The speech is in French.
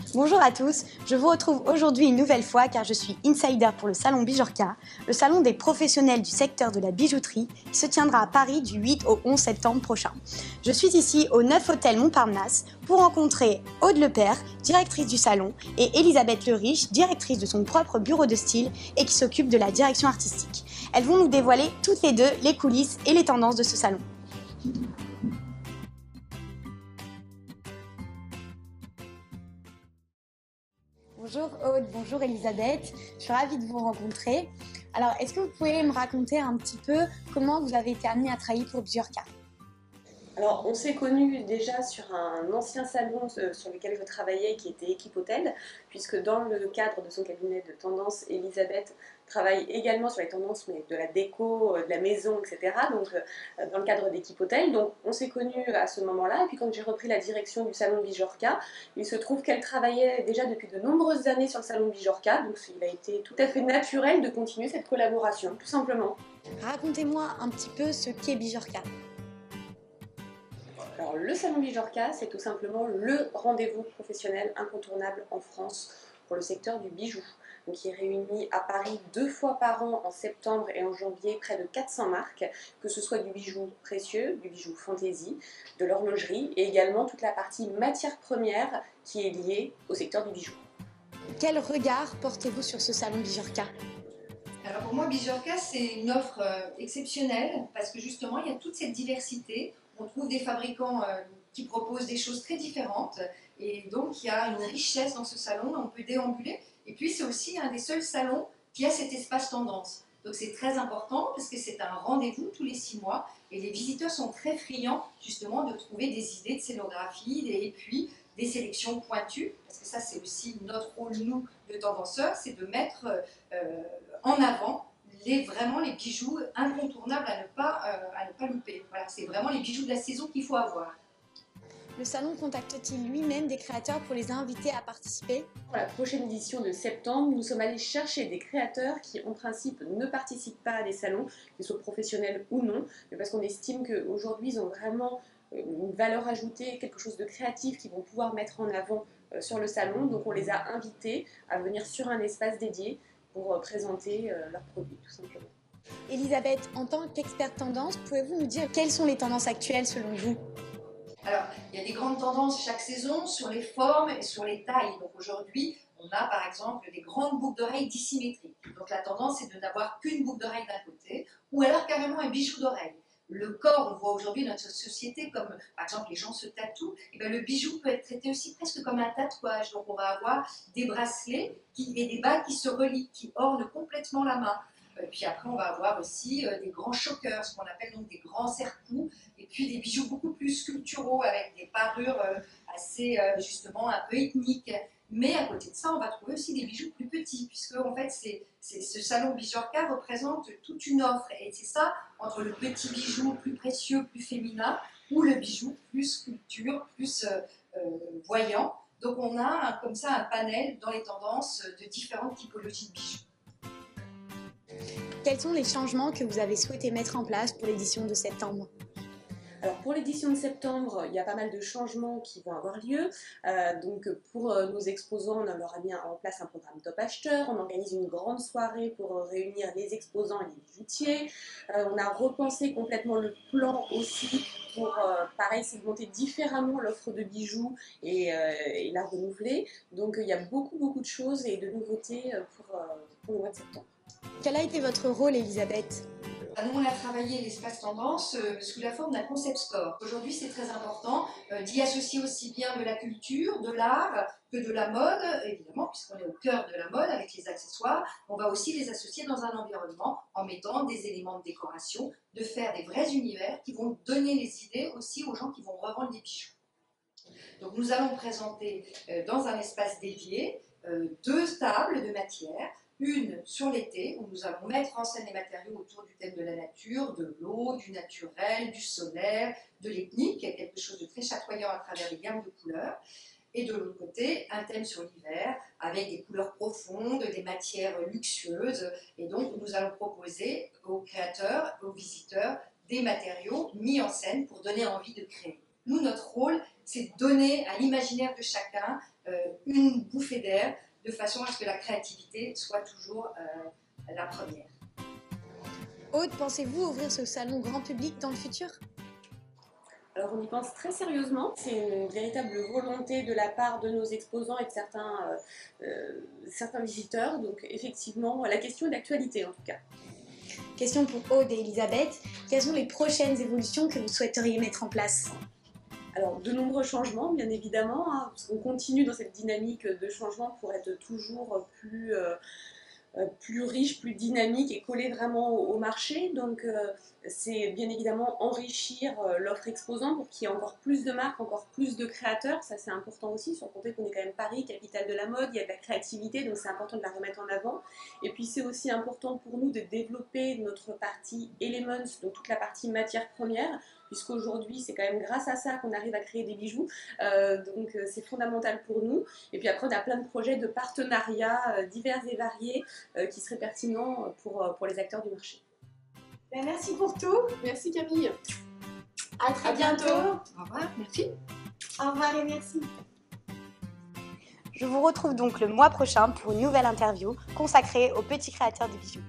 Bonjour à tous, je vous retrouve aujourd'hui une nouvelle fois car je suis insider pour le salon Bijorka, le salon des professionnels du secteur de la bijouterie qui se tiendra à Paris du 8 au 11 septembre prochain. Je suis ici au 9 Hôtel Montparnasse pour rencontrer Aude Lepère, directrice du salon, et Elisabeth Leriche, directrice de son propre bureau de style et qui s'occupe de la direction artistique. Elles vont nous dévoiler toutes les deux les coulisses et les tendances de ce salon. Bonjour Aude, bonjour Elisabeth, je suis ravie de vous rencontrer. Alors, est-ce que vous pouvez me raconter un petit peu comment vous avez été amenée à travailler pour Bijorka? Alors, on s'est connus déjà sur un ancien salon sur lequel je travaillais qui était Équipe Hôtel, puisque dans le cadre de son cabinet de tendance, Elisabeth travaille également sur les tendances mais de la déco, de la maison, etc. Donc, dans le cadre d'Équipe Hôtel. Donc, on s'est connus à ce moment-là. Et puis, quand j'ai repris la direction du salon Bijorka, il se trouve qu'elle travaillait déjà depuis de nombreuses années sur le salon Bijorka. Donc, il a été tout à fait naturel de continuer cette collaboration, tout simplement. Racontez-moi un petit peu ce qu'est Bijorka. Alors, le salon Bijorka, c'est tout simplement le rendez-vous professionnel incontournable en France pour le secteur du bijou. Donc, il réunit à Paris 2 fois par an, en septembre et en janvier, près de 400 marques, que ce soit du bijou précieux, du bijou fantaisie, de l'horlogerie et également toute la partie matière première qui est liée au secteur du bijou. Quel regard portez-vous sur ce salon Bijorka? Alors pour moi, Bijorka, c'est une offre exceptionnelle parce que justement, il y a toute cette diversité. On trouve des fabricants qui proposent des choses très différentes et donc il y a une richesse dans ce salon, on peut déambuler. Et puis c'est aussi un des seuls salons qui a cet espace tendance. Donc c'est très important parce que c'est un rendez-vous tous les 6 mois et les visiteurs sont très friands justement de trouver des idées de scénographie et puis des sélections pointues, parce que ça c'est aussi notre rôle, nous, de tendanceurs, c'est de mettre en avant vraiment les bijoux incontournables à ne pas louper. Voilà, c'est vraiment les bijoux de la saison qu'il faut avoir. Le salon contacte-t-il lui-même des créateurs pour les inviter à participer? Pour la prochaine édition de septembre, nous sommes allés chercher des créateurs qui, en principe, ne participent pas à des salons, qu'ils soient professionnels ou non, mais parce qu'on estime qu'aujourd'hui, ils ont vraiment une valeur ajoutée, quelque chose de créatif qu'ils vont pouvoir mettre en avant sur le salon. Donc on les a invités à venir sur un espace dédié pour présenter leurs produits, tout simplement. Elisabeth, en tant qu'experte tendance, pouvez-vous nous dire quelles sont les tendances actuelles selon vous? Alors, il y a des grandes tendances chaque saison sur les formes et sur les tailles. Donc aujourd'hui, on a par exemple des grandes boucles d'oreilles dissymétriques. Donc la tendance, c'est de n'avoir qu'une boucle d'oreille d'un côté, ou alors carrément un bijou d'oreille. Le corps, on voit aujourd'hui dans notre société comme, par exemple, les gens se tatouent, et bien le bijou peut être traité aussi presque comme un tatouage. Donc on va avoir des bracelets et des bagues qui se relient, qui ornent complètement la main. Puis après, on va avoir aussi des grands choqueurs, ce qu'on appelle donc des grands serre-coups, et puis des bijoux beaucoup plus sculpturaux avec des parures assez justement un peu ethniques. Mais à côté de ça, on va trouver aussi des bijoux plus petits, puisque en fait, ce salon Bijorka représente toute une offre. Et c'est ça, entre le petit bijou plus précieux, plus féminin, ou le bijou plus sculpture, plus voyant. Donc on a comme ça un panel dans les tendances de différentes typologies de bijoux. Quels sont les changements que vous avez souhaité mettre en place pour l'édition de septembre? Alors pour l'édition de septembre, il y a pas mal de changements qui vont avoir lieu. Donc pour nos exposants, on leur a mis en place un programme top acheteur. On organise une grande soirée pour réunir les exposants et les bijoutiers. On a repensé complètement le plan aussi pour, pareil, segmenter différemment l'offre de bijoux et la renouveler. Donc il y a beaucoup de choses et de nouveautés pour le mois de septembre. Quel a été votre rôle, Elisabeth? Nous, on a travaillé l'espace tendance sous la forme d'un concept store. Aujourd'hui, c'est très important d'y associer aussi bien de la culture, de l'art, que de la mode, évidemment, puisqu'on est au cœur de la mode avec les accessoires. On va aussi les associer dans un environnement en mettant des éléments de décoration, de faire des vrais univers qui vont donner les idées aussi aux gens qui vont revendre des bijoux. Donc, nous allons présenter dans un espace dédié 2 tables de matière. Une sur l'été, où nous allons mettre en scène les matériaux autour du thème de la nature, de l'eau, du naturel, du solaire, de l'ethnique, quelque chose de très chatoyant à travers les gammes de couleurs. Et de l'autre côté, un thème sur l'hiver, avec des couleurs profondes, des matières luxueuses. Et donc, nous allons proposer aux créateurs, aux visiteurs, des matériaux mis en scène pour donner envie de créer. Nous, notre rôle, c'est de donner à l'imaginaire de chacun une bouffée d'air, de façon à ce que la créativité soit toujours la première. Aude, pensez-vous ouvrir ce salon grand public dans le futur ? Alors on y pense très sérieusement, c'est une véritable volonté de la part de nos exposants et de certains visiteurs, donc effectivement la question est d'actualité en tout cas. Question pour Aude et Elisabeth, quelles sont les prochaines évolutions que vous souhaiteriez mettre en place ? Alors de nombreux changements bien évidemment, hein, parce qu'on continue dans cette dynamique de changement pour être toujours plus riche, plus dynamique et collé vraiment au marché. Donc c'est bien évidemment enrichir l'offre exposant pour qu'il y ait encore plus de marques, encore plus de créateurs. Ça c'est important aussi, sans compter qu'on est quand même Paris, capitale de la mode, il y a de la créativité, donc c'est important de la remettre en avant. Et puis c'est aussi important pour nous de développer notre partie Elements, donc toute la partie matière première, puisqu'aujourd'hui c'est quand même grâce à ça qu'on arrive à créer des bijoux, donc c'est fondamental pour nous. Et puis après on a plein de projets de partenariats divers et variés qui seraient pertinents pour les acteurs du marché. Merci pour tout. Merci Camille. À très bientôt. Au revoir, merci. Au revoir et merci. Je vous retrouve donc le mois prochain pour une nouvelle interview consacrée aux petits créateurs de bijoux.